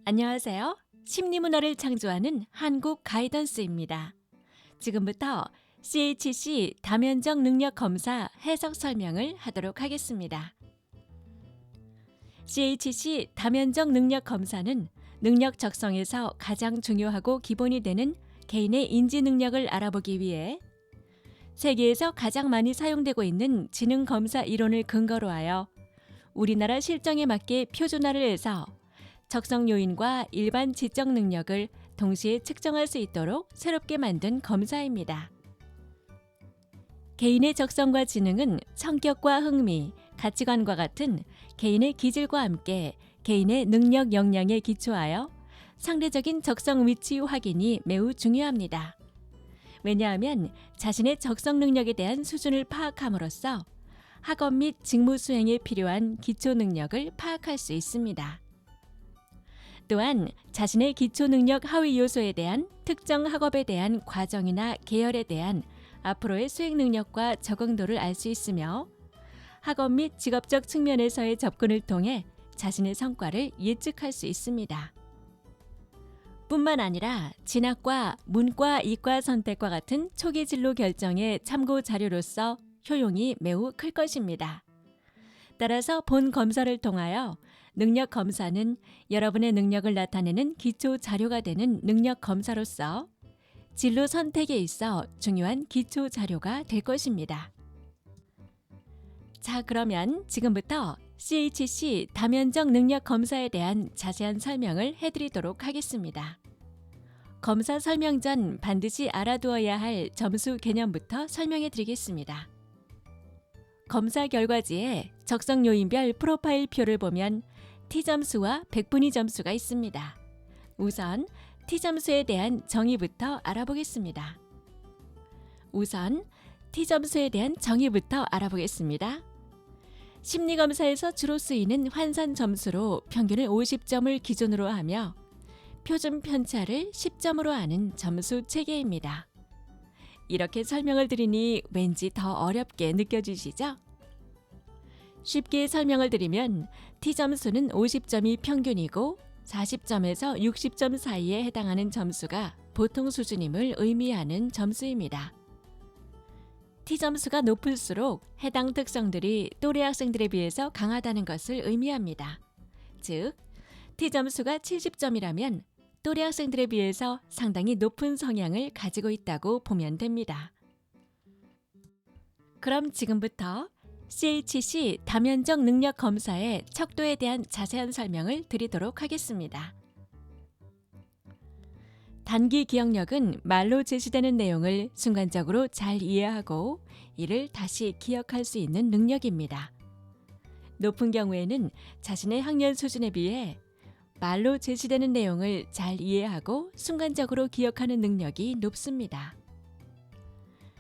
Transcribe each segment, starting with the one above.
안녕하세요. 심리문화를 창조하는 한국 가이던스입니다. 지금부터 CHC 다면적 능력 검사 해석 설명을 하도록 하겠습니다. CHC 다면적 능력 검사는 능력 적성에서 가장 중요하고 기본이 되는 개인의 인지 능력을 알아보기 위해 세계에서 가장 많이 사용되고 있는 지능 검사 이론을 근거로 하여 우리나라 실정에 맞게 표준화를 해서 적성 요인과 일반 지적 능력을 동시에 측정할 수 있도록 새롭게 만든 검사입니다. 개인의 적성과 지능은 성격과 흥미, 가치관과 같은 개인의 기질과 함께 개인의 능력 역량에 기초하여 상대적인 적성 위치 확인이 매우 중요합니다. 왜냐하면 자신의 적성 능력에 대한 수준을 파악함으로써 학업 및 직무 수행에 필요한 기초 능력을 파악할 수 있습니다. 또한 자신의 기초 능력 하위 요소에 대한 특정 학업에 대한 과정이나 계열에 대한 앞으로의 수행 능력과 적응도를 알 수 있으며 학업 및 직업적 측면에서의 접근을 통해 자신의 성과를 예측할 수 있습니다. 뿐만 아니라 진학과 문과, 이과 선택과 같은 초기 진로 결정의 참고 자료로서 효용이 매우 클 것입니다. 따라서 본 검사를 통하여 능력 검사는 여러분의 능력을 나타내는 기초 자료가 되는 능력 검사로서 진로 선택에 있어 중요한 기초 자료가 될 것입니다. 자, 그러면 지금부터 CHC 다면적 능력 검사에 대한 자세한 설명을 해드리도록 하겠습니다. 검사 설명 전 반드시 알아두어야 할 점수 개념부터 설명해 드리겠습니다. 검사 결과지에 적성 요인별 프로파일 표를 보면 T점수와 백분위 점수가 있습니다. 우선 T점수에 대한 정의부터 알아보겠습니다. 심리검사에서 주로 쓰이는 환산 점수로 평균을 50점을 기준으로 하며 표준 편차를 10점으로 하는 점수 체계입니다. 이렇게 설명을 드리니 왠지 더 어렵게 느껴지시죠? 쉽게 설명을 드리면 T점수는 50점이 평균이고 40점에서 60점 사이에 해당하는 점수가 보통 수준임을 의미하는 점수입니다. T점수가 높을수록 해당 특성들이 또래 학생들에 비해서 강하다는 것을 의미합니다. 즉, T점수가 70점이라면 또래 학생들에 비해서 상당히 높은 성향을 가지고 있다고 보면 됩니다. 그럼 지금부터 CHC 다면적 능력 검사의 척도에 대한 자세한 설명을 드리도록 하겠습니다. 단기 기억력은 말로 제시되는 내용을 순간적으로 잘 이해하고 이를 다시 기억할 수 있는 능력입니다. 높은 경우에는 자신의 학년 수준에 비해 말로 제시되는 내용을 잘 이해하고 순간적으로 기억하는 능력이 높습니다.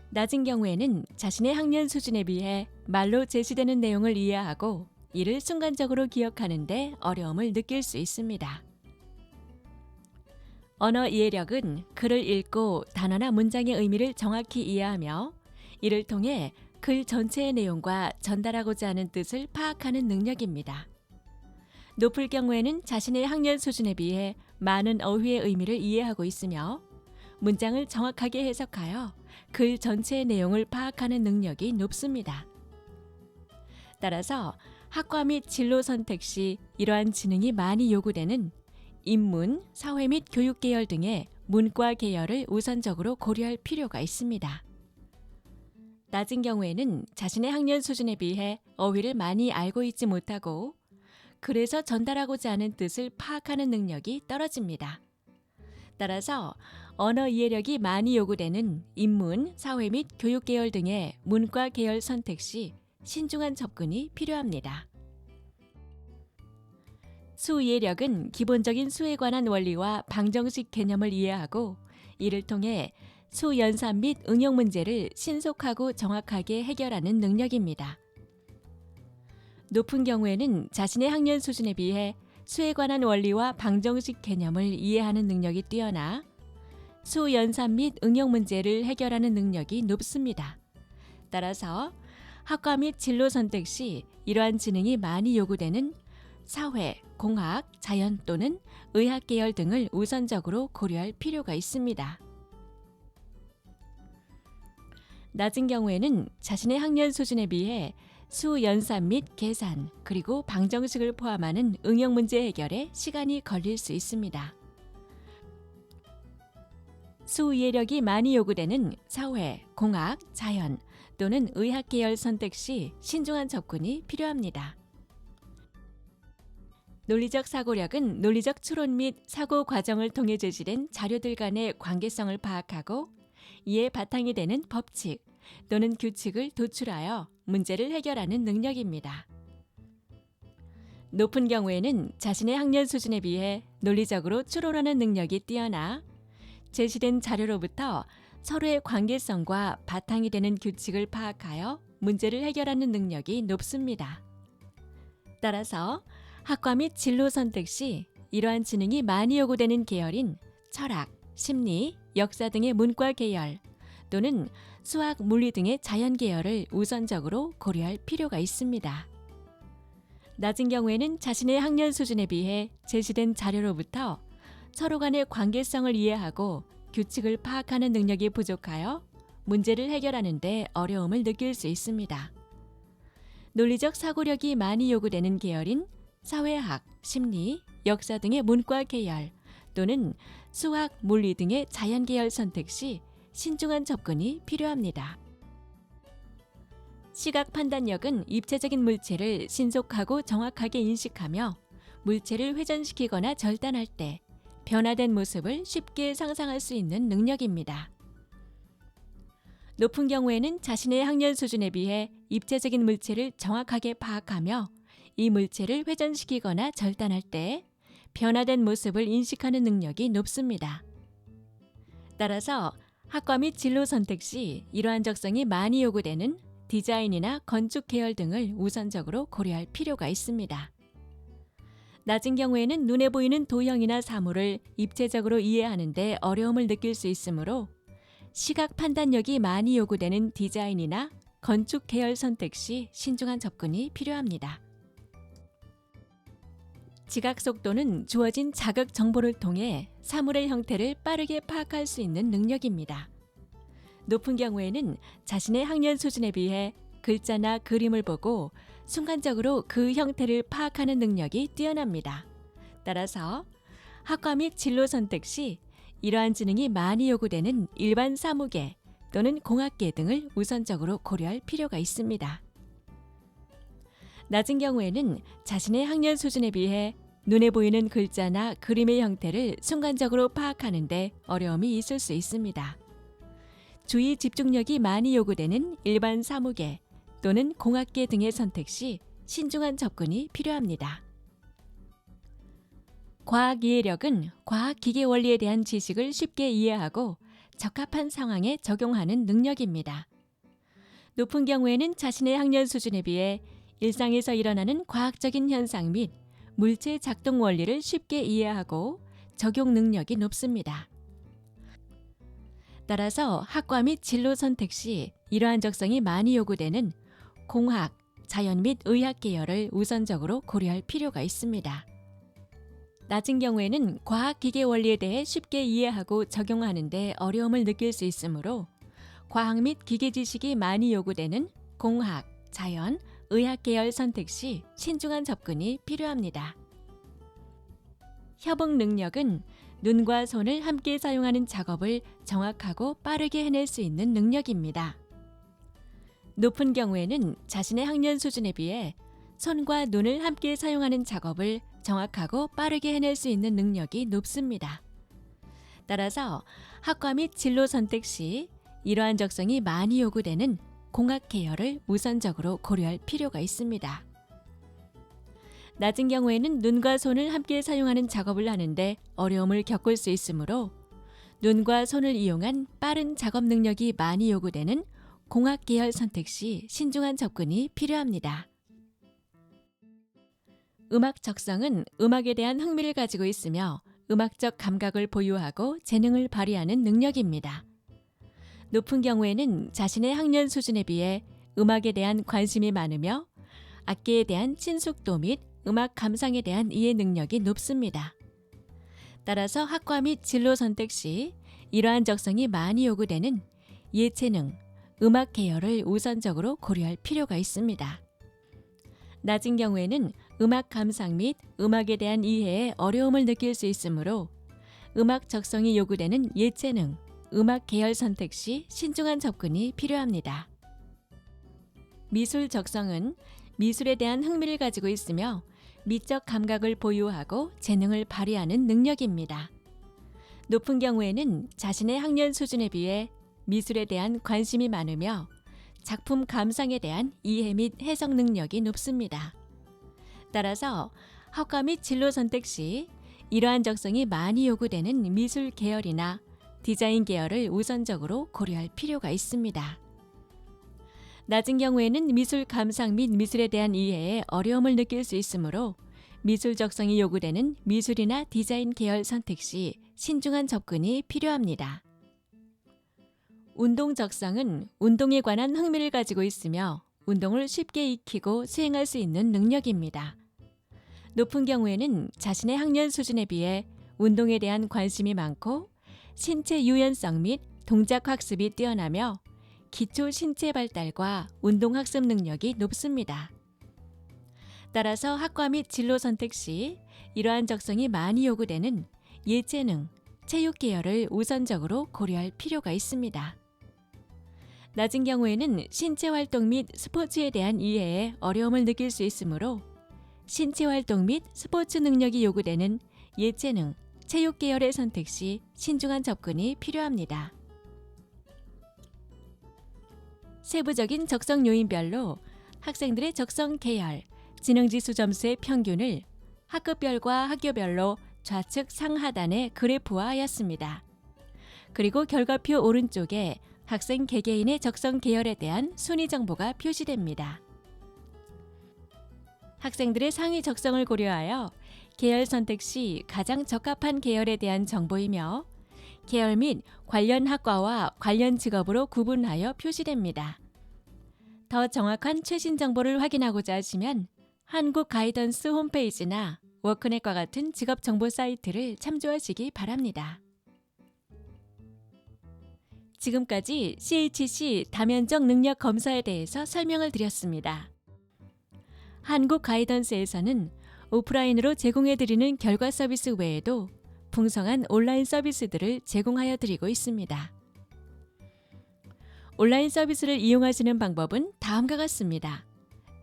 낮은 경우에는 자신의 학년 수준에 비해 말로 제시되는 내용을 이해하고 이를 순간적으로 기억하는 데 어려움을 느낄 수 있습니다. 언어 이해력은 글을 읽고 단어나 문장의 의미를 정확히 이해하며 이를 통해 글 전체의 내용과 전달하고자 하는 뜻을 파악하는 능력입니다. 높을 경우에는 자신의 학년 수준에 비해 많은 어휘의 의미를 이해하고 있으며 문장을 정확하게 해석하여 글 전체의 내용을 파악하는 능력이 높습니다. 따라서 학과 및 진로 선택 시 이러한 지능이 많이 요구되는 인문, 사회 및 교육 계열 등의 문과 계열을 우선적으로 고려할 필요가 있습니다. 낮은 경우에는 자신의 학년 수준에 비해 어휘를 많이 알고 있지 못하고 그래서 전달하고자 하는 뜻을 파악하는 능력이 떨어집니다. 따라서 언어 이해력이 많이 요구되는 인문, 사회 및 교육 계열 등의 문과 계열 선택 시 신중한 접근이 필요합니다. 수 이해력은 기본적인 수에 관한 원리와 방정식 개념을 이해하고 이를 통해 수 연산 및 응용 문제를 신속하고 정확하게 해결하는 능력입니다. 높은 경우에는 자신의 학년 수준에 비해 수에 관한 원리와 방정식 개념을 이해하는 능력이 뛰어나 수 연산 및 응용 문제를 해결하는 능력이 높습니다. 따라서 학과 및 진로 선택 시 이러한 지능이 많이 요구되는 사회, 공학, 자연 또는 의학 계열 등을 우선적으로 고려할 필요가 있습니다. 낮은 경우에는 자신의 학년 수준에 비해 수 연산 및 계산, 그리고 방정식을 포함하는 응용 문제 해결에 시간이 걸릴 수 있습니다. 수 이해력이 많이 요구되는 사회, 공학, 자연 또는 의학 계열 선택 시 신중한 접근이 필요합니다. 논리적 사고력은 논리적 추론 및 사고 과정을 통해 제시된 자료들 간의 관계성을 파악하고 이에 바탕이 되는 법칙 또는 규칙을 도출하여 문제를 해결하는 능력입니다. 높은 경우에는 자신의 학년 수준에 비해 논리적으로 추론하는 능력이 뛰어나 제시된 자료로부터 서로의 관계성과 바탕이 되는 규칙을 파악하여 문제를 해결하는 능력이 높습니다. 따라서 학과 및 진로 선택 시 이러한 지능이 많이 요구되는 계열인 철학, 심리, 역사 등의 문과 계열 또는 수학, 물리 등의 자연 계열을 우선적으로 고려할 필요가 있습니다. 낮은 경우에는 자신의 학년 수준에 비해 제시된 자료로부터 서로 간의 관계성을 이해하고 규칙을 파악하는 능력이 부족하여 문제를 해결하는 데 어려움을 느낄 수 있습니다. 논리적 사고력이 많이 요구되는 계열인 사회학, 심리, 역사 등의 문과 계열 또는 수학, 물리 등의 자연 계열 선택 시 신중한 접근이 필요합니다. 시각 판단력은 입체적인 물체를 신속하고 정확하게 인식하며 물체를 회전시키거나 절단할 때 변화된 모습을 쉽게 상상할 수 있는 능력입니다. 높은 경우에는 자신의 학년 수준에 비해 입체적인 물체를 정확하게 파악하며 이 물체를 회전시키거나 절단할 때 변화된 모습을 인식하는 능력이 높습니다. 따라서 학과 및 진로 선택 시 이러한 적성이 많이 요구되는 디자인이나 건축 계열 등을 우선적으로 고려할 필요가 있습니다. 낮은 경우에는 눈에 보이는 도형이나 사물을 입체적으로 이해하는 데 어려움을 느낄 수 있으므로 시각 판단력이 많이 요구되는 디자인이나 건축 계열 선택 시 신중한 접근이 필요합니다. 지각 속도는 주어진 자극 정보를 통해 사물의 형태를 빠르게 파악할 수 있는 능력입니다. 높은 경우에는 자신의 학년 수준에 비해 글자나 그림을 보고 순간적으로 그 형태를 파악하는 능력이 뛰어납니다. 따라서 학과 및 진로 선택 시 이러한 지능이 많이 요구되는 일반 사무계 또는 공학계 등을 우선적으로 고려할 필요가 있습니다. 낮은 경우에는 자신의 학년 수준에 비해 눈에 보이는 글자나 그림의 형태를 순간적으로 파악하는 데 어려움이 있을 수 있습니다. 주의 집중력이 많이 요구되는 일반 사무계 또는 공학계 등의 선택 시 신중한 접근이 필요합니다. 과학 이해력은 과학 기계 원리에 대한 지식을 쉽게 이해하고 적합한 상황에 적용하는 능력입니다. 높은 경우에는 자신의 학년 수준에 비해 일상에서 일어나는 과학적인 현상 및 물체 작동 원리를 쉽게 이해하고 적용 능력이 높습니다. 따라서 학과 및 진로 선택 시 이러한 적성이 많이 요구되는 공학, 자연 및 의학 계열을 우선적으로 고려할 필요가 있습니다. 낮은 경우에는 과학 기계 원리에 대해 쉽게 이해하고 적용하는 데 어려움을 느낄 수 있으므로 과학 및 기계 지식이 많이 요구되는 공학, 자연, 의학 계열 선택 시 신중한 접근이 필요합니다. 협응 능력은 눈과 손을 함께 사용하는 작업을 정확하고 빠르게 해낼 수 있는 능력입니다. 높은 경우에는 자신의 학년 수준에 비해 손과 눈을 함께 사용하는 작업을 정확하고 빠르게 해낼 수 있는 능력이 높습니다. 따라서 학과 및 진로 선택 시 이러한 적성이 많이 요구되는 공학 계열을 우선적으로 고려할 필요가 있습니다. 낮은 경우에는 눈과 손을 함께 사용하는 작업을 하는데 어려움을 겪을 수 있으므로 눈과 손을 이용한 빠른 작업 능력이 많이 요구되는 공학 계열 선택 시 신중한 접근이 필요합니다. 음악 적성은 음악에 대한 흥미를 가지고 있으며 음악적 감각을 보유하고 재능을 발휘하는 능력입니다. 높은 경우에는 자신의 학년 수준에 비해 음악에 대한 관심이 많으며 악기에 대한 친숙도 및 음악 감상에 대한 이해 능력이 높습니다. 따라서 학과 및 진로 선택 시 이러한 적성이 많이 요구되는 예체능, 음악 계열을 우선적으로 고려할 필요가 있습니다. 낮은 경우에는 음악 감상 및 음악에 대한 이해에 어려움을 느낄 수 있으므로 음악 적성이 요구되는 예체능, 음악 계열 선택 시 신중한 접근이 필요합니다. 미술 적성은 미술에 대한 흥미를 가지고 있으며 미적 감각을 보유하고 재능을 발휘하는 능력입니다. 높은 경우에는 자신의 학년 수준에 비해 미술에 대한 관심이 많으며 작품 감상에 대한 이해 및 해석 능력이 높습니다. 따라서 학과 및 진로 선택 시 이러한 적성이 많이 요구되는 미술 계열이나 디자인 계열을 우선적으로 고려할 필요가 있습니다. 낮은 경우에는 미술 감상 및 미술에 대한 이해에 어려움을 느낄 수 있으므로 미술 적성이 요구되는 미술이나 디자인 계열 선택 시 신중한 접근이 필요합니다. 운동 적성은 운동에 관한 흥미를 가지고 있으며 운동을 쉽게 익히고 수행할 수 있는 능력입니다. 높은 경우에는 자신의 학년 수준에 비해 운동에 대한 관심이 많고 신체 유연성 및 동작 학습이 뛰어나며 기초 신체 발달과 운동 학습 능력이 높습니다. 따라서 학과 및 진로 선택 시 이러한 적성이 많이 요구되는 예체능, 체육 계열을 우선적으로 고려할 필요가 있습니다. 낮은 경우에는 신체 활동 및 스포츠에 대한 이해에 어려움을 느낄 수 있으므로 신체 활동 및 스포츠 능력이 요구되는 예체능, 체육 계열의 선택 시 신중한 접근이 필요합니다. 세부적인 적성 요인별로 학생들의 적성 계열, 지능지수 점수의 평균을 학급별과 학교별로 좌측 상하단에 그래프화하였습니다. 그리고 결과표 오른쪽에 학생 개개인의 적성 계열에 대한 순위 정보가 표시됩니다. 학생들의 상위 적성을 고려하여 계열 선택 시 가장 적합한 계열에 대한 정보이며 계열 및 관련 학과와 관련 직업으로 구분하여 표시됩니다. 더 정확한 최신 정보를 확인하고자 하시면 한국 가이던스 홈페이지나 워크넷과 같은 직업 정보 사이트를 참조하시기 바랍니다. 지금까지 CHC 다면적 능력 검사에 대해서 설명을 드렸습니다. 한국 가이던스에서는 오프라인으로 제공해드리는 결과 서비스 외에도 풍성한 온라인 서비스들을 제공하여 드리고 있습니다. 온라인 서비스를 이용하시는 방법은 다음과 같습니다.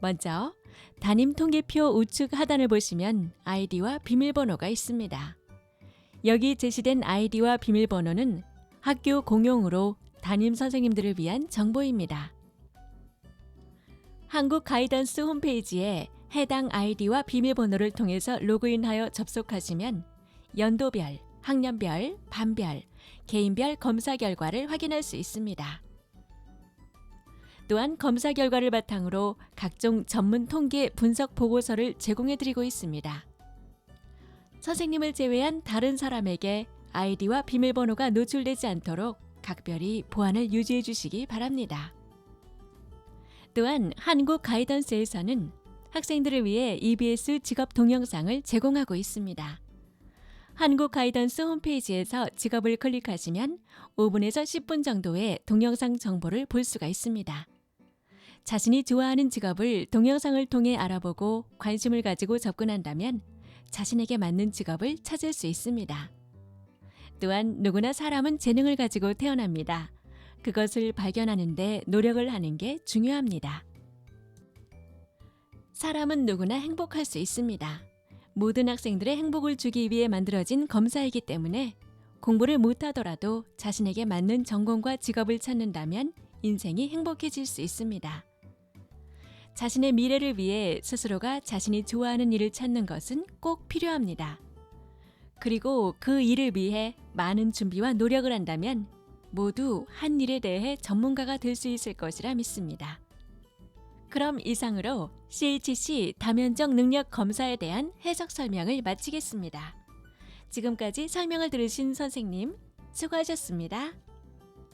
먼저 담임 통계표 우측 하단을 보시면 아이디와 비밀번호가 있습니다. 여기 제시된 아이디와 비밀번호는 학교 공용으로 담임 선생님들을 위한 정보입니다. 한국 가이던스 홈페이지에 해당 아이디와 비밀번호를 통해서 로그인하여 접속하시면 연도별, 학년별, 반별, 개인별 검사 결과를 확인할 수 있습니다. 또한 검사 결과를 바탕으로 각종 전문 통계 분석 보고서를 제공해드리고 있습니다. 선생님을 제외한 다른 사람에게 아이디와 비밀번호가 노출되지 않도록 각별히 보안을 유지해 주시기 바랍니다. 또한 한국 가이던스에서는 학생들을 위해 EBS 직업 동영상을 제공하고 있습니다. 한국 가이던스 홈페이지에서 직업을 클릭하시면 5분에서 10분 정도의 동영상 정보를 볼 수가 있습니다. 자신이 좋아하는 직업을 동영상을 통해 알아보고 관심을 가지고 접근한다면 자신에게 맞는 직업을 찾을 수 있습니다. 또한 누구나 사람은 재능을 가지고 태어납니다. 그것을 발견하는 데 노력을 하는 게 중요합니다. 사람은 누구나 행복할 수 있습니다. 모든 학생들의 행복을 주기 위해 만들어진 검사이기 때문에 공부를 못하더라도 자신에게 맞는 전공과 직업을 찾는다면 인생이 행복해질 수 있습니다. 자신의 미래를 위해 스스로가 자신이 좋아하는 일을 찾는 것은 꼭 필요합니다. 그리고 그 일을 위해 많은 준비와 노력을 한다면 모두 한 일에 대해 전문가가 될 수 있을 것이라 믿습니다. 그럼 이상으로 CHC 다면적 능력 검사에 대한 해석 설명을 마치겠습니다. 지금까지 설명을 들으신 선생님 수고하셨습니다.